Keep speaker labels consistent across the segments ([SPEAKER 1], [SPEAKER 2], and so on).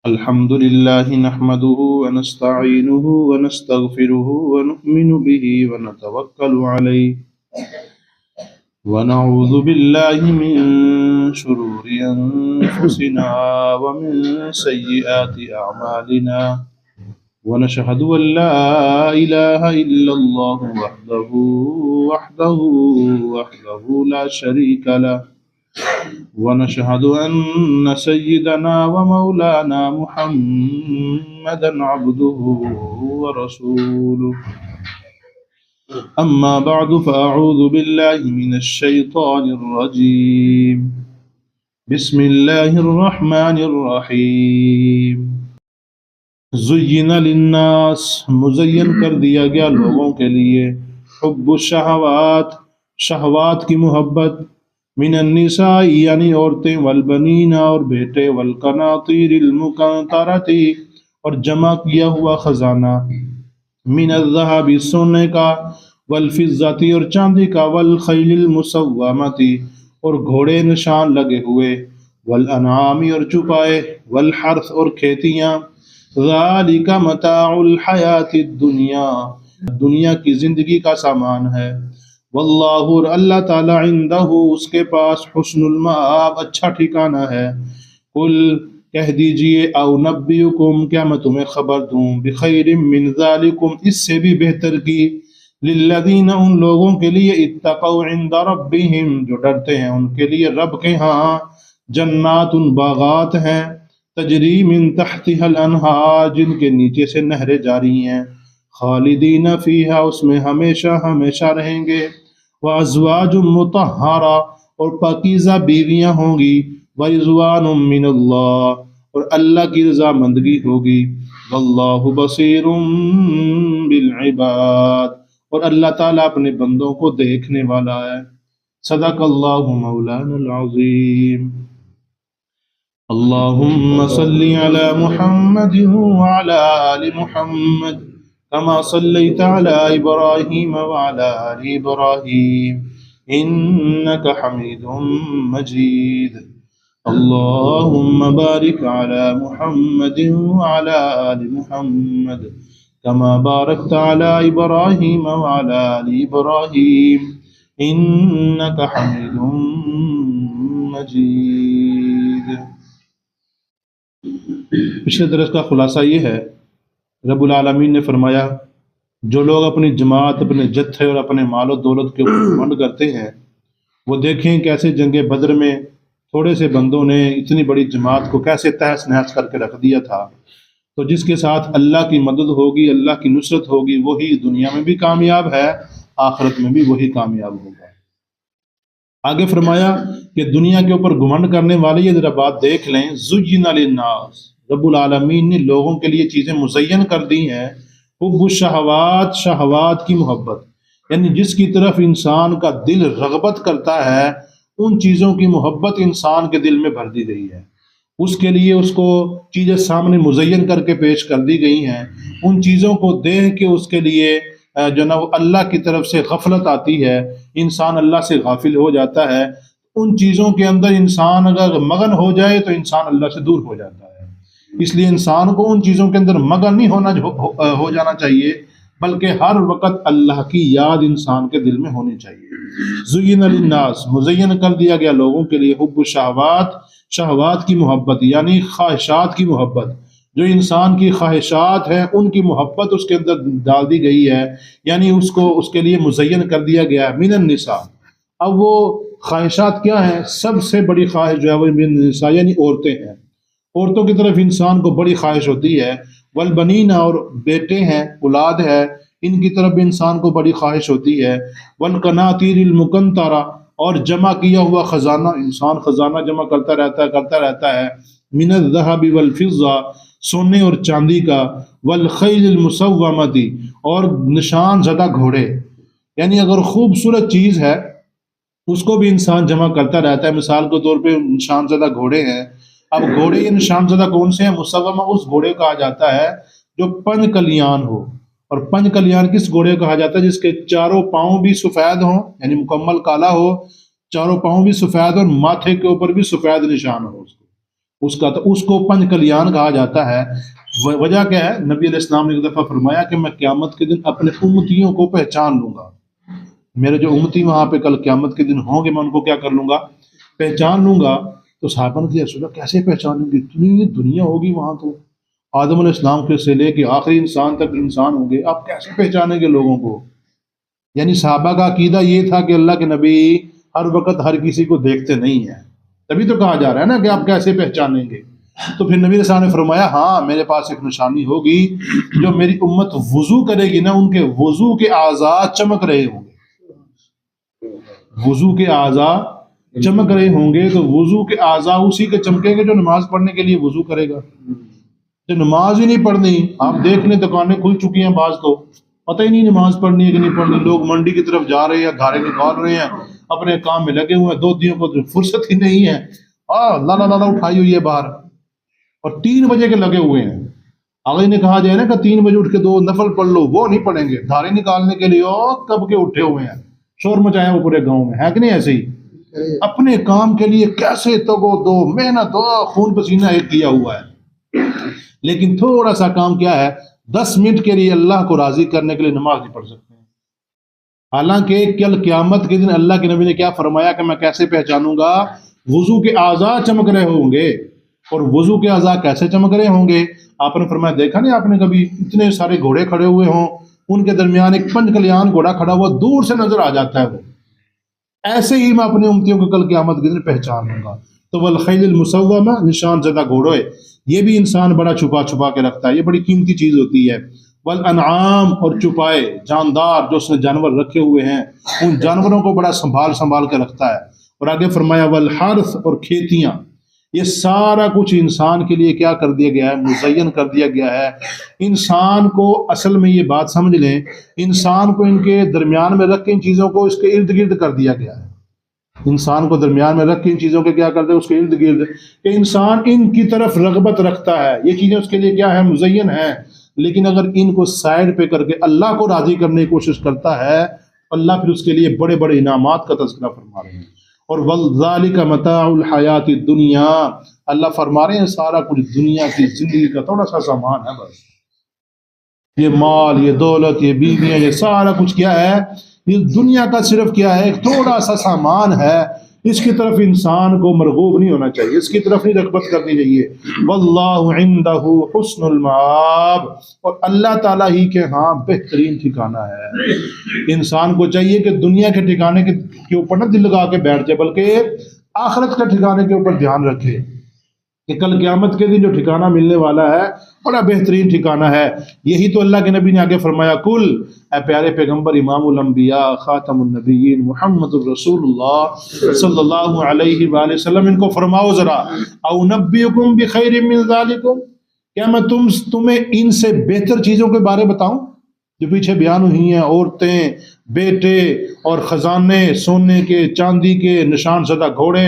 [SPEAKER 1] الحمد لله نحمده ونستعينه ونستغفره ونؤمن به ونتوكل عليه ونعوذ بالله من شرور أنفسنا ومن سيئات أعمالنا ونشهد أن لا إله إلا الله وحده لا شريك له ونشهد أن سيدنا ومولانا محمدا عبده ورسوله أما بعد فأعوذ بالله من الشيطان الرجيم بسم الله الرحمن الرحيم زین للناس مزین کر دیا گیا لوگوں کے لیے حب الشہوات شہوات کی محبت من النساء یعنی عورتیں والبنین اور بیٹے والقناطیر المقنطرۃ اور جمع کیا ہوا خزانہ من الذهب سونے کا والفضة اور چاندی کا والخیل المسومۃ اور گھوڑے نشان لگے ہوئے والانعام اور چپائے والحرث اور کھیتیاں ذالک متاع الحیات الدنیا دنیا کی زندگی کا سامان ہے واللہ اور اللہ تعالی عندہ اس کے پاس حسن المآب اچھا ٹھکانہ ہے قل کہہ دیجئے او نبیکم کیا میں تمہیں خبر دوں بخیر من ذالکم اس سے بھی بہتر کی للذین ان لوگوں کے لیے اتقوا عند ربہم جو ڈرتے ہیں ان کے لیے رب کے ہاں جنات باغات ہیں تجری من تحتها الانہار جن کے نیچے سے نہریں جاری ہیں خالدین فیہا اس میں ہمیشہ ہمیشہ رہیں گے وازواج مطہرہ اور پاکیزہ بیویاں ہوں گی ورضوان من اللہ اور اللہ کی رضامندگی ہوگی واللہ بصیر بالعباد اور اللہ تعالیٰ اپنے بندوں کو دیکھنے والا ہے صدق اللہ مولانا العظیم اللهم صل على محمد وعلى آل محمد كما صليت على إبراهيم وعلى آل إبراهيم إنك حميد مجيد اللهم بارك على محمد وعلى آل محمد كما باركت على إبراهيم وعلى آل إبراهيم إنك حميد مجيد پچھلے درس کا خلاصہ یہ ہے رب العالمین نے فرمایا جو لوگ اپنی جماعت اپنے جتھے اور اپنے مال و دولت کے اوپر گھمنڈ کرتے ہیں وہ دیکھیں کیسے جنگ بدر میں تھوڑے سے بندوں نے اتنی بڑی جماعت کو کیسے تہس نہس کر کے رکھ دیا تھا تو جس کے ساتھ اللہ کی مدد ہوگی اللہ کی نصرت ہوگی وہی دنیا میں بھی کامیاب ہے آخرت میں بھی وہی کامیاب ہوگا آگے فرمایا کہ دنیا کے اوپر گھمنڈ کرنے والے یہ ذرا بات دیکھ لیں زین للناس رب العالمین نے لوگوں کے لیے چیزیں مزین کر دی ہیں حب الشہوات شہوات کی محبت یعنی جس کی طرف انسان کا دل رغبت کرتا ہے ان چیزوں کی محبت انسان کے دل میں بھر دی گئی ہے اس کے لیے اس کو چیزیں سامنے مزین کر کے پیش کر دی گئی ہیں ان چیزوں کو دیکھ کے اس کے لیے جو نا وہ اللہ کی طرف سے غفلت آتی ہے انسان اللہ سے غافل ہو جاتا ہے ان چیزوں کے اندر انسان اگر مگن ہو جائے تو انسان اللہ سے دور ہو جاتا ہے اس لیے انسان کو ان چیزوں کے اندر مگن نہیں ہو جانا چاہیے بلکہ ہر وقت اللہ کی یاد انسان کے دل میں ہونی چاہیے زین للناس مزین کر دیا گیا لوگوں کے لیے حب الشہوات شہوات کی محبت یعنی خواہشات کی محبت جو انسان کی خواہشات ہیں ان کی محبت اس کے اندر ڈال دی گئی ہے یعنی اس کے لیے مزین کر دیا گیا ہے من النساء اب وہ خواہشات کیا ہیں سب سے بڑی خواہش جو ہے وہ من النساء یعنی عورتیں ہیں عورتوں کی طرف انسان کو بڑی خواہش ہوتی ہے والبنین اور بیٹے ہیں اولاد ہے ان کی طرف بھی انسان کو بڑی خواہش ہوتی ہے والقناطیر المقنطرہ اور جمع کیا ہوا خزانہ انسان خزانہ جمع کرتا رہتا ہے من الذهب والفضة سونے اور چاندی کا والخیل المسومۃ اور نشان زدہ گھوڑے یعنی اگر خوبصورت چیز ہے اس کو بھی انسان جمع کرتا رہتا ہے مثال کے طور پہ نشان زدہ گھوڑے ہیں اب گھوڑے یہ نشان زدہ کون سے ہیں مسومہ اس گھوڑے کہا جاتا ہے جو پنج کلیان ہو اور پنج کلیان کس گھوڑے کہا جاتا ہے جس کے چاروں پاؤں بھی سفید ہوں یعنی مکمل کالا ہو چاروں پاؤں بھی سفید اور ماتھے کے اوپر بھی سفید نشان ہو اس کو پنج کلیان کہا جاتا ہے۔ وجہ کیا ہے؟ نبی علیہ السلام نے ایک دفعہ فرمایا کہ میں قیامت کے دن اپنے امتیوں کو پہچان لوں گا، میرے جو امتی وہاں پہ کل قیامت کے دن ہوں گے میں ان کو کیا کر لوں گا؟ پہچان لوں گا۔ تو صحابہ نے کہا رسول اللہ کیسے پہچانیں گے؟ اتنی دنیا ہوگی وہاں، تو آدم علیہ السلام کے سے لے کے آخری انسان تک انسان ہوں گے، آپ کیسے پہچانیں گے لوگوں کو؟ یعنی صحابہ کا عقیدہ یہ تھا کہ اللہ کے نبی ہر وقت ہر کسی کو دیکھتے نہیں ہیں، تبھی تو کہا جا رہا ہے نا کہ آپ کیسے پہچانیں گے۔ تو پھر نبی علیہ السلام نے فرمایا ہاں میرے پاس ایک نشانی ہوگی، جو میری امت وضو کرے گی نا ان کے وضو کے اعضاء چمک رہے ہوں گے، وضو کے اعضاء چمک رہے ہوں گے، تو وضو کے اعضاء اسی کے چمکیں گے جو نماز پڑھنے کے لیے وضو کرے گا۔ جو نماز ہی نہیں پڑھنی، آپ دیکھ لیں دکانیں کھل چکی ہیں، بعض تو پتہ ہی نہیں نماز پڑھنی ہے کہ نہیں پڑھنی، لوگ منڈی کی طرف جا رہے ہیں، گھارے نکال رہے ہیں، اپنے کام میں لگے ہوئے ہیں، دودھیوں کو فرصت ہی نہیں ہے، لالا لالا اٹھائی ہوئی ہے باہر، اور 3 بجے کے لگے ہوئے ہیں۔ آگے نے کہا جائے نا کہ 3 بجے اٹھ کے 2 نفل پڑھ لو، وہ نہیں پڑھیں گے، دھارے نکالنے کے لیے کب کے اٹھے ہوئے ہیں، شور مچایا وہ پورے گاؤں میں، ہے کہ نہیں؟ ایسے ہی اپنے کام کے لیے کیسے تگو دو محنت خون پسینہ ایک کیا ہوا ہے، لیکن تھوڑا سا کام کیا ہے، 10 منٹ کے لیے اللہ کو راضی کرنے کے لیے نماز نہیں پڑھ سکتے ہیں۔ حالانکہ کل قیامت کے دن اللہ کے نبی نے کیا فرمایا کہ میں کیسے پہچانوں گا؟ وضو کے اعضاء چمک رہے ہوں گے، اور وضو کے اعضاء کیسے چمک رہے ہوں گے؟ آپ نے فرمایا دیکھا نہیں آپ نے کبھی اتنے سارے گھوڑے کھڑے ہوئے ہوں، ان کے درمیان ایک پنج کلیان گھوڑا کھڑا ہوا دور سے نظر آ جاتا ہے، وہ ایسے ہی میں اپنے امتیوں کو کل قیامت کے دن پہچان لوں گا۔ تو والخیل المسومہ، نشان زدہ گھوڑے، یہ بھی انسان بڑا چھپا چھپا کے رکھتا ہے، یہ بڑی قیمتی چیز ہوتی ہے۔ والانعام، اور چپائے جاندار جو اس نے جانور رکھے ہوئے ہیں، ان جانوروں کو بڑا سنبھال سنبھال کے رکھتا ہے۔ اور آگے فرمایا والحرث، اور کھیتیاں، یہ سارا کچھ انسان کے لیے کیا کر دیا گیا ہے؟ مزین کر دیا گیا ہے۔ انسان کو اصل میں یہ بات سمجھ لیں، انسان کو ان کے درمیان میں رکھ کے ان چیزوں کو اس کے ارد گرد کر دیا گیا ہے۔ انسان کو درمیان میں رکھ کے ان چیزوں کے کیا کرتے ہیں؟ اس کے ارد گرد، کہ انسان ان کی طرف رغبت رکھتا ہے، یہ چیزیں اس کے لیے کیا ہے؟ مزین ہے۔ لیکن اگر ان کو سائڈ پہ کر کے اللہ کو راضی کرنے کی کوشش کرتا ہے، اللہ پھر اس کے لیے بڑے بڑے انعامات کا تذکرہ فرما رہے ہیں۔ اور وَذَلِكَ مَتَاعُ الْحَيَاةِ الدُّنْيَا، اللہ فرما رہے ہیں سارا کچھ دنیا کی زندگی کا تھوڑا سا سامان ہے، بس یہ مال، یہ دولت، یہ بیویاں، یہ سارا کچھ کیا ہے؟ یہ دنیا کا صرف کیا ہے؟ ایک تھوڑا سا سامان ہے، اس کی طرف انسان کو مرغوب نہیں ہونا چاہیے، اس کی طرف نہیں رغبت کرنی چاہیے۔ واللہ عندہ حسن المآب، اور اللہ تعالیٰ ہی کے ہاں بہترین ٹھکانہ ہے۔ انسان کو چاہیے کہ دنیا کے ٹھکانے کے اوپر نہ دل لگا کے بیٹھ جائے، بلکہ آخرت کے ٹھکانے کے اوپر دھیان رکھے کہ کل قیامت کے دن جو ٹھکانہ ملنے والا ہے بڑا بہترین ٹھکانہ ہے۔ یہی تو اللہ کے نبی نے آگے فرمایا، کل، اے پیارے پیغمبر امام الانبیاء خاتم النبیین محمد الرسول اللہ صلی اللہ علیہ وآلہ وسلم، ان کو فرماؤ ذرا، او نبئکم بخیر من ذالکم، کیا میں تمہیں ان سے بہتر چیزوں کے بارے بتاؤں جو پیچھے بیان ہوئی ہیں؟ عورتیں، بیٹے اور خزانے، سونے کے، چاندی کے، نشان زدہ گھوڑے،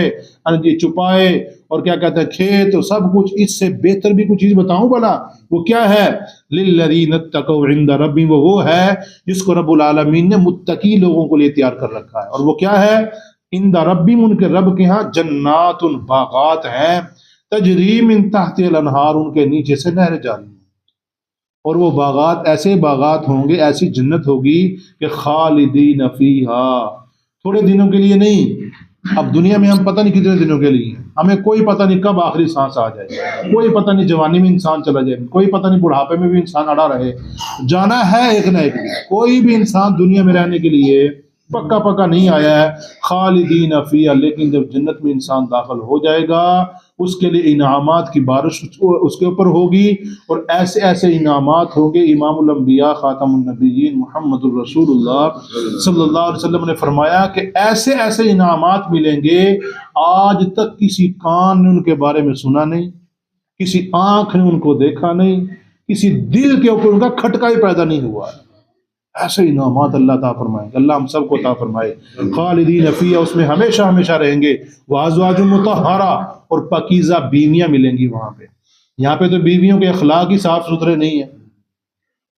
[SPEAKER 1] چپائے، اور کیا کہتے ہیں کھیت، اور سب کچھ، اس سے بہتر بھی کچھ چیز بتاؤں بھلا؟ وہ کیا ہے؟ للذین اتقوا عند ربہم، وہ ہے جس کو رب العالمین نے متقی لوگوں کو لیے تیار کر رکھا ہے۔ اور وہ کیا ہے؟ عند ربہم، ان کے رب کے ہاں، جنات، باغات ہیں، تجری من تحت الانہار، ان کے نیچے سے نہریں جاری ہیں۔ اور وہ باغات ایسے باغات ہوں گے، ایسی جنت ہوگی کہ خالدین فیہا، تھوڑے دنوں کے لیے نہیں۔ اب دنیا میں ہم پتہ نہیں کتنے دنوں کے لیے ہیں، ہمیں کوئی پتہ نہیں کب آخری سانس آ جائے، کوئی پتہ نہیں جوانی میں انسان چلا جائے، کوئی پتہ نہیں بڑھاپے میں بھی انسان اڑا رہے، جانا ہے ایک نہ ایک دن۔ کوئی بھی انسان دنیا میں رہنے کے لیے پکا پکا نہیں آیا ہے۔ خالدین فیہا، لیکن جب جنت میں انسان داخل ہو جائے گا، اس کے لیے انعامات کی بارش اس کے اوپر ہوگی، اور ایسے ایسے انعامات ہوں گے۔ امام الانبیاء خاتم النبیین محمد الرسول اللہ صلی اللہ علیہ وسلم نے فرمایا کہ ایسے ایسے انعامات ملیں گے، آج تک کسی کان نے ان کے بارے میں سنا نہیں، کسی آنکھ نے ان کو دیکھا نہیں، کسی دل کے اوپر ان کا کھٹکا ہی پیدا نہیں ہوا۔ ایسے انعامات اللہ تعالیٰ فرمائیں گے، اللہ ہم سب کو عطا فرمائے۔ خالدین فیہا، اس میں ہمیشہ ہمیشہ رہیں گے۔ وازواج مطہرہ، اور پاکیزہ بیویاں ملیں گی وہاں پہ۔ یہاں پہ تو بیویوں کے اخلاق ہی صاف ستھرے نہیں ہیں،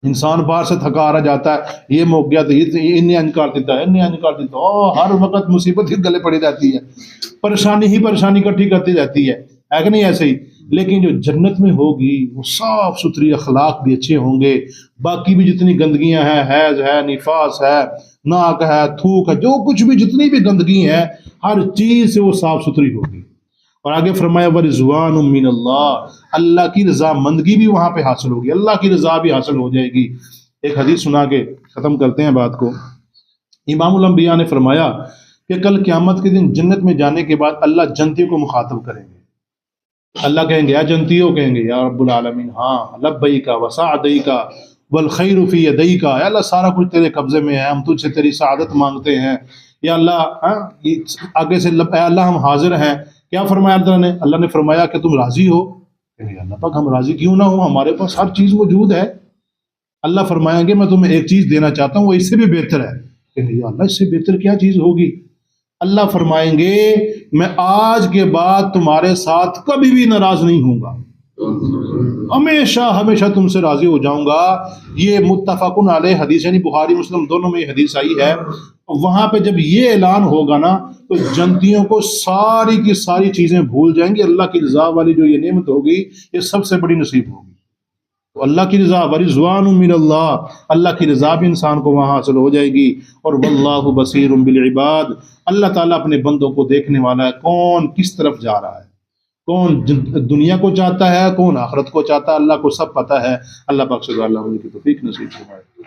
[SPEAKER 1] انسان باہر سے تھکا آ جاتا ہے، یہ موک گیا تو یہ انہیں انج کر دیتا ہے، انہیں انج کر دیتا ہے، ہر وقت مصیبت ہی گلے پڑی رہتی ہے، پریشانی ہی پریشانی اکٹھی کرتی رہتی ہے کہ نہیں ایسے ہی؟ لیکن جو جنت میں ہوگی وہ صاف ستھری، اخلاق بھی اچھے ہوں گے، باقی بھی جتنی گندگیاں ہیں، حیض ہے، نفاس ہے، ناک ہے، تھوک ہے، جو کچھ بھی جتنی بھی گندگی ہے ہر چیز سے وہ صاف ستھری ہوگی۔ اور آگے فرمایا ورضوان من اللہ، اللہ کی رضا مندگی بھی وہاں پہ حاصل ہوگی، اللہ کی رضا بھی حاصل ہو جائے گی۔ ایک حدیث سنا کے ختم کرتے ہیں بات کو۔ امام الانبیاء نے فرمایا کہ کل قیامت کے دن جنت میں جانے کے بعد اللہ جنتیوں کو مخاطب کریں گے، اللہ کہیں گے یا جنتیوں، کہیں گے یا رب العالمین ہاں لبیک وسعدیک والخیر فی یدیک، یا اللہ سارا کچھ تیرے قبضے میں ہے، ہم تجھ سے تیری سعادت مانگتے ہیں یا اللہ، آگے سے اے اللہ ہم حاضر ہیں۔ کیا فرمایا اللہ نے فرمایا کہ تم راضی ہو؟ کہ اللہ پاک ہم راضی کیوں نہ ہوں، ہمارے پاس ہر چیز موجود ہے۔ اللہ فرمائیں گے میں تمہیں ایک چیز دینا چاہتا ہوں، وہ اس سے بھی بہتر ہے۔ کہ یا اللہ اس سے بہتر کیا چیز ہوگی؟ اللہ فرمائیں گے میں آج کے بعد تمہارے ساتھ کبھی بھی ناراض نہیں ہوں گا، ہمیشہ ہمیشہ تم سے راضی ہو جاؤں گا۔ یہ متفقن علیہ حدیث، یعنی بخاری مسلم دونوں میں یہ حدیث آئی ہے۔ وہاں پہ جب یہ اعلان ہوگا نا تو جنتیوں کو ساری کی ساری چیزیں بھول جائیں گے، اللہ کی رضا والی جو یہ نعمت ہوگی یہ سب سے بڑی نصیب ہوگی۔ تو اللہ کی رضا ورضوان من اللہ، اللہ کی رضا بھی انسان کو وہاں حاصل ہو جائے گی۔ اور واللہ بصیر بالعباد، اللہ تعالیٰ اپنے بندوں کو دیکھنے والا ہے، کون کس طرف جا رہا ہے، کون دنیا کو چاہتا ہے، کون آخرت کو چاہتا ہے، اللہ کو سب پتہ ہے۔ اللہ پاک سے دعا اللہ کی توفیق نصیب فرمائے۔